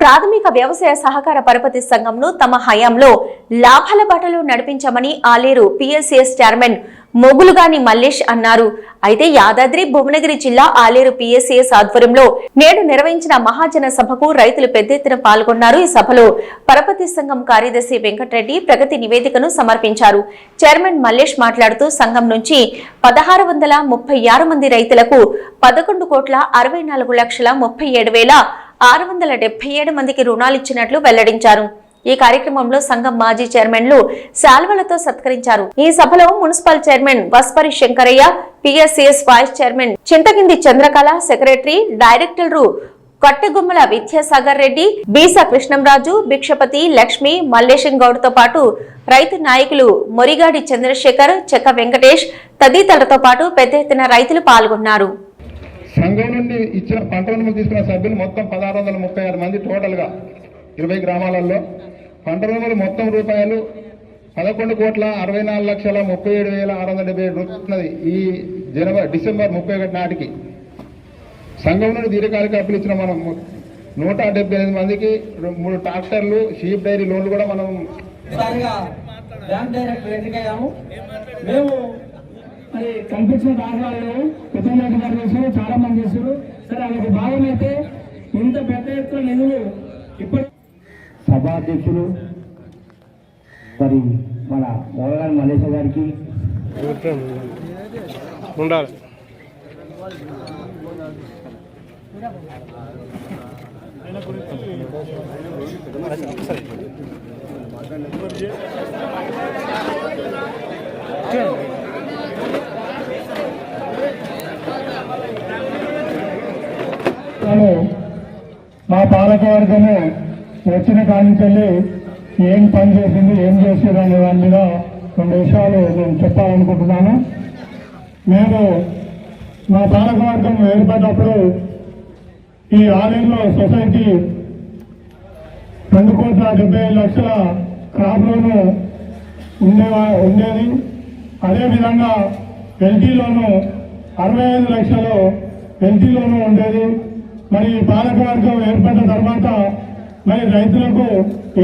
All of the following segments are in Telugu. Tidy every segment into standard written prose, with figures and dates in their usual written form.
ప్రాథమిక వ్యవసాయ సహకార పరపతి సంఘంను తమ హయాంలో లాభాల బాటలో నడిపించామని ఆలేరు పిఎస్సిఎస్ చైర్మన్ మొగులుగాని మల్లేష్ అన్నారు. అయితే యాదాద్రి భువనగిరి జిల్లా ఆలేరు పిఎస్సిఎస్ ఆధ్వర్యంలో నేడు నిర్వహించిన మహాజన సభకు రైతులు పెద్ద ఎత్తున పాల్గొన్నారు. ఈ సభలో పరపతి సంఘం కార్యదర్శి వెంకటరెడ్డి ప్రగతి నివేదికను సమర్పించారు. చైర్మన్ మల్లేష్ మాట్లాడుతూ సంఘం నుంచి 1636 మంది రైతులకు 11,64,37,677 మందికి రుణాలిచ్చినట్లు వెల్లడించారు. ఈ కార్యక్రమంలో సంఘం మాజీ చైర్మన్లు శాల్వలతో సత్కరించారు. ఈ సభలో municipal chairman Vaspari Shankaraiah, PSCS vice chairman Chinthakindi Chandrakala, secretary డైరెక్టర్లు కట్టెగుమ్మల విద్యాసాగర్ రెడ్డి, బీసా కృష్ణంరాజు, భిక్షపతి, లక్ష్మి, మల్లేశం గౌడ్ తో పాటు రైతు నాయకులు మొరిగాడి చంద్రశేఖర్, చెక్క వెంకటేష్ తదితరులతో పాటు పెద్ద ఎత్తున రైతులు పాల్గొన్నారు. సంఘం నుండి ఇచ్చిన పంట రుణములు తీసుకున్న సభ్యులు మొత్తం 1636 మంది టోటల్ గా 20 గ్రామాలలో పంట రుణములు మొత్తం రూపాయలు 11,64,37,677 ఈ డిసెంబర్ 31 నాటికి సంఘం నుండి దీర్ఘకాలిక అప్పులు ఇచ్చిన మనం 178 మందికి 3 ట్రాక్టర్లు, షీప్ డైరీ లోన్లు కూడా మనం మరి కల్పించిన దాఖలాలు కృతజ్ఞతలు చాలా మంది చేశారు. సరే వాళ్ళకి భాగం అయితే ఇంత పెద్ద ఎత్తున నిధులు ఇప్పటి సభాధ్యక్షులు మరి మన మొగలాని మల్లేశ గారికి ఉండాలి. మా పాలకవర్గము వచ్చిన కానించెల్లి ఏం పని చేసింది, ఏం చేసేది అనే దాని మీద 2 విషయాలు నేను చెప్పాలనుకుంటున్నాను. మేము మా పాలకవర్గం ఏర్పడినప్పుడు ఈ ఆలయంలో సొసైటీ 2,75,00,000 క్రాప్ లోను ఉండేది. అదేవిధంగా ఎల్టీ లోను 65 లక్షలు ఎల్టీ లోను ఉండేది. మరి పాలకవర్గం ఏర్పడిన తర్వాత మరి రైతులకు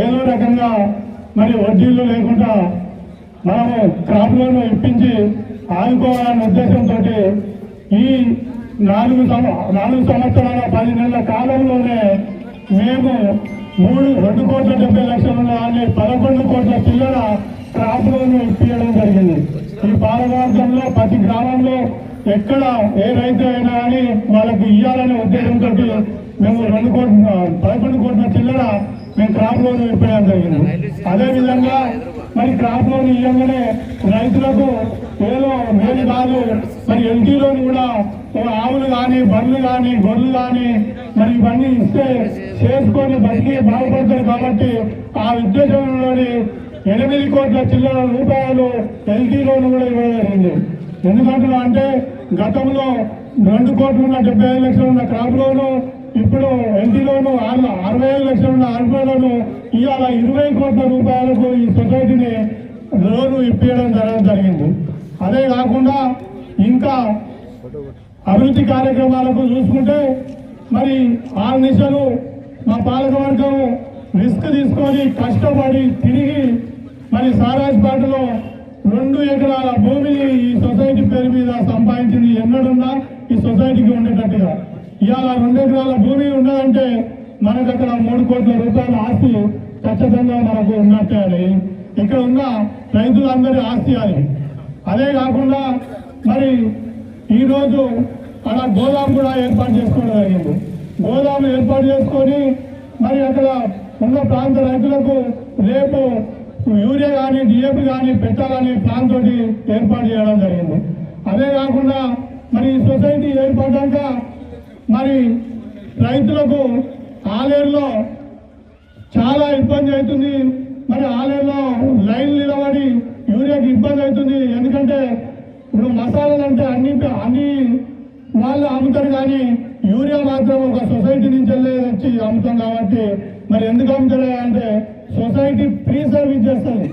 ఏదో రకంగా మరి వడ్డీలు లేకుండా మనము క్రాప్ లోన్ ఇప్పించి ఆదుకోవాలనే ఉద్దేశంతో ఈ 4 సంవత్సరాల 10 నెలల కాలంలోనే మేము 2,70,00,000 దాన్ని 11 కోట్ల చిల్లర క్రాప్ లోన్ ఇప్పించడం జరిగింది. ఈ పాలకవర్గంలో ప్రతి గ్రామంలో ఎక్కడ ఏ రైతు అయినా కానీ వాళ్ళకి ఇవ్వాలనే ఉద్దేశంతో మేము 11 కోట్ల చిల్లర మేము క్రాప్ లోన్ ఇప్పించడం జరిగింది. అదేవిధంగా మరి క్రాప్ లోన్ ఇవ్వగానే రైతులకు ఏదో మేలు కాదు, మరి ఎల్టీ లోన్ కూడా ఆవులు కానీ, బర్రెలు కానీ, గొర్రెలు కానీ మరి ఇవన్నీ ఇస్తే చేసుకొని బతికి బాగుపడతారు. కాబట్టి ఆ ఉద్దేశంలోని 8 కోట్ల చిల్లర రూపాయలు ఎల్టీ లోన్ కూడా ఇవ్వడం జరిగింది. ఎందుకంటున్నా అంటే గతంలో 2,70,00,000 ఉన్న క్రాప్ లోను, ఇప్పుడు ఎల్టీ లోను 65 లక్షలు ఉన్న ఆర్బీ లోను ఇవాళ 20 కోట్ల రూపాయలకు ఈ సొసైటీని లోను ఇప్పించడం జరిగింది. అదే కాకుండా ఇంకా అభివృద్ధి కార్యక్రమాలకు చూసుకుంటే మరి 6 నిమిషాలు మా పాలకవర్గం రిస్క్ తీసుకొని కష్టపడి తిరిగి మరి సారాజ్పేటలో 2 ఎకరాల భూమిని ఈ సొసైటీ పేరు మీద సంపాదించింది. ఎన్నడున్నా ఈ సొసైటీకి ఉండేటట్టుగా ఇవాళ 2 ఎకరాల భూమి ఉన్నదంటే మనకు అక్కడ 3 కోట్ల రూపాయల ఆస్తి ఖచ్చితంగా మనకు ఉన్నట్టే. అది ఇక్కడ ఉన్న రైతులందరి ఆస్తి అది. అదే కాకుండా మరి ఈరోజు అక్కడ గోదాము కూడా ఏర్పాటు చేసుకోవడం జరిగింది. గోదాము ఏర్పాటు చేసుకొని మరి అక్కడ ఉన్న ప్రాంత రైతులకు రేపు యూరియా కానీ, డిఏపి కానీ పెట్టాలని ప్లాన్ తోటి ఏర్పాటు చేయడం జరిగింది. అదే కాకుండా మరి సొసైటీ ఏర్పడ్డాక మరి రైతులకు ఆలేరులో చాలా ఇబ్బంది అవుతుంది. మరి ఆలేరులో లైన్ నిలబడి యూరియాకి ఇబ్బంది అవుతుంది. ఎందుకంటే ఇప్పుడు మసాలాలు అంటే అన్ని వాళ్ళు అమ్ముతారు, కానీ యూరియా మాత్రం ఒక సొసైటీ నుంచి వచ్చి అమ్ముతాం. కాబట్టి మరి ఎందుకు అమ్ముతారు అంటే సొసైటీ ఫ్రీ సర్వీస్ చేస్తుంది.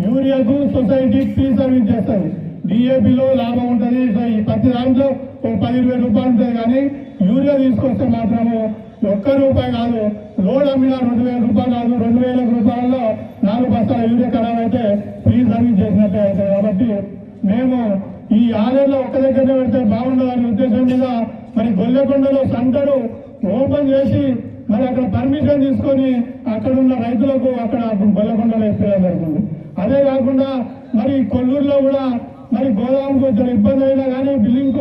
యూరియాకు సొసైటీ ఫ్రీ సర్వీస్ చేస్తుంది. డిఏపిలో లాభం ఉంటుంది, ప్రతి దాంట్లో 10-20 రూపాయలు ఉంటుంది. కానీ యూరియా తీసుకొస్తే మాత్రము రూపాయి కాదు, లోడ్ అమ్మినా 2,000 రూపాయలు కాదు, 2,000 రూపాయల్లో 4 బస్తాల యూరియా ఖరాబ్ అయితే ఫ్రీ సర్వీస్ చేసినట్టే అవుతుంది. కాబట్టి మేము ఈ 6 ఏళ్ళలో ఒక్క దగ్గరనే పెడితే బాగుండదనే ఉద్దేశం మీద మరి గొల్లకొండలో సెంటర్ ఓపెన్ చేసి మరి అక్కడ పర్మిషన్ తీసుకొని అక్కడ ఉన్న రైతులకు అక్కడ గొల్లకొండలో ఇప్పేయడం జరుగుతుంది. అదే కాకుండా మరి కొల్లూరులో కూడా మరి గోదాముకు కొంచెం ఇబ్బంది అయినా కానీ బిల్డింగ్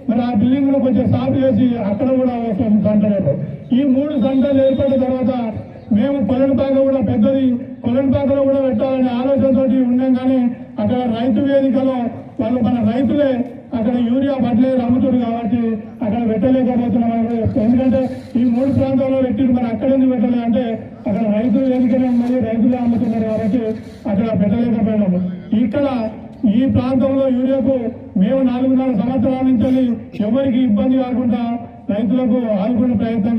మరి ఆ బిల్డింగ్ ను కొంచెం సాఫ్ చేసి అక్కడ కూడా సెంటర్. ఈ 3 సెంటర్లు ఏర్పడిన తర్వాత మేము కొలనుపాక కూడా పెద్దది కొలనుపాకలో కూడా పెట్టాలనే ఆలోచనతోటి ఉన్నాం. కానీ అక్కడ రైతు వేదికలో వాళ్ళు మన రైతులే అక్కడ యూరియా ఫర్టిలైజర్ అమ్ముతారు కాబట్టి అక్కడ పెట్టలేకపోతున్నాం. ఎందుకంటే ఈ 3 ప్రాంతాల్లో పెట్టిరు, మరి అక్కడ ఎందుకు పెట్టలేదు అంటే అక్కడ రైతు వేదికనే ఉన్నది, రైతులే అమ్ముతున్నారు కాబట్టి అక్కడ పెట్టలేకపోయినాము. ఇక్కడ ఈ ప్రాంతంలో యూరియాకు మేము 4.5 సంవత్సరాల నుంచి ఎవరికి ఇబ్బంది కాకుండా రైతులకు ఆదుకునే ప్రయత్నం